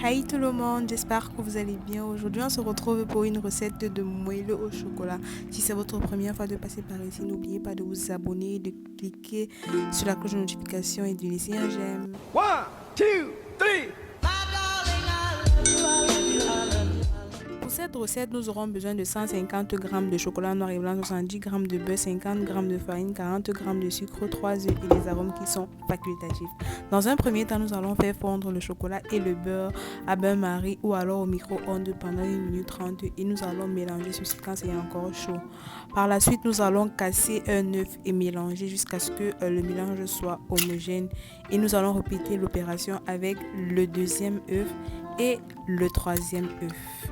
Hi tout le monde, j'espère que vous allez bien. Aujourd'hui, on se retrouve pour une recette de moelleux au chocolat. Si c'est votre première fois de passer par ici, n'oubliez pas de vous abonner, de cliquer sur la cloche de notification et de laisser un j'aime. 1, 2, 3. Pour cette recette, nous aurons besoin de 150 g de chocolat noir et blanc, 70 g de beurre, 50 g de farine, 40 g de sucre, 3 œufs et des arômes qui sont facultatifs. Dans un premier temps, nous allons faire fondre le chocolat et le beurre à bain-marie ou alors au micro-ondes pendant 1 minute 30 et nous allons mélanger ceci quand c'est encore chaud. Par la suite, nous allons casser un œuf et mélanger jusqu'à ce que le mélange soit homogène et nous allons répéter l'opération avec le deuxième œuf et le troisième œuf.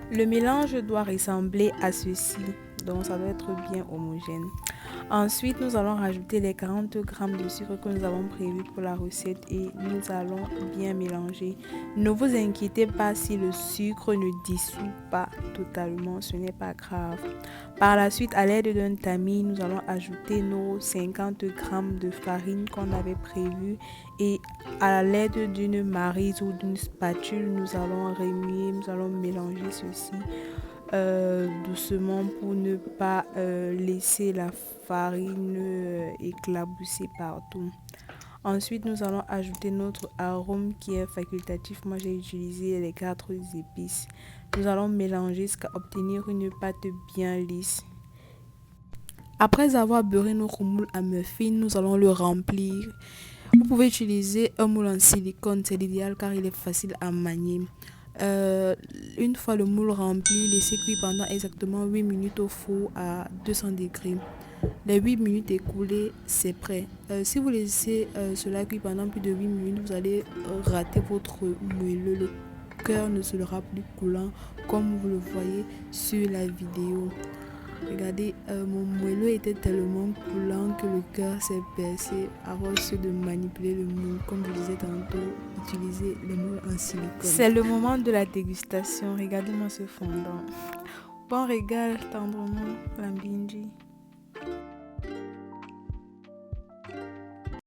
Le mélange doit ressembler à ceci, donc ça doit être bien homogène. Ensuite, nous allons rajouter les 40 g de sucre que nous avons prévu pour la recette et nous allons bien mélanger. Ne vous inquiétez pas si le sucre ne dissout pas totalement, ce n'est pas grave. Par la suite, à l'aide d'un tamis, nous allons ajouter nos 50 g de farine qu'on avait prévu et à l'aide d'une maryse ou d'une spatule, nous allons remuer, nous allons mélanger ceci doucement pour ne pas laisser la farine éclabousser partout. Ensuite, nous allons ajouter notre arôme qui est facultatif. Moi, j'ai utilisé les 4 épices. Nous allons mélanger jusqu'à obtenir une pâte bien lisse. Après avoir beurré notre moule à muffins, nous allons le remplir. Vous pouvez utiliser un moule en silicone, c'est l'idéal car il est facile à manier. Une fois le moule rempli, laissez cuire pendant exactement 8 minutes au four à 200 degrés. Les 8 minutes écoulées, c'est prêt. Si vous laissez cela cuire pendant plus de 8 minutes, vous allez rater votre moelleux. Le cœur ne sera plus coulant comme vous le voyez sur la vidéo. Regardez, mon moelleux était tellement coulant que le cœur s'est percé à force de manipuler le moule. Comme je disais tantôt, utilisez les moules en silicone. C'est le moment de la dégustation. Regardez-moi ce fondant. Bon régal tendrement, la Mbinji.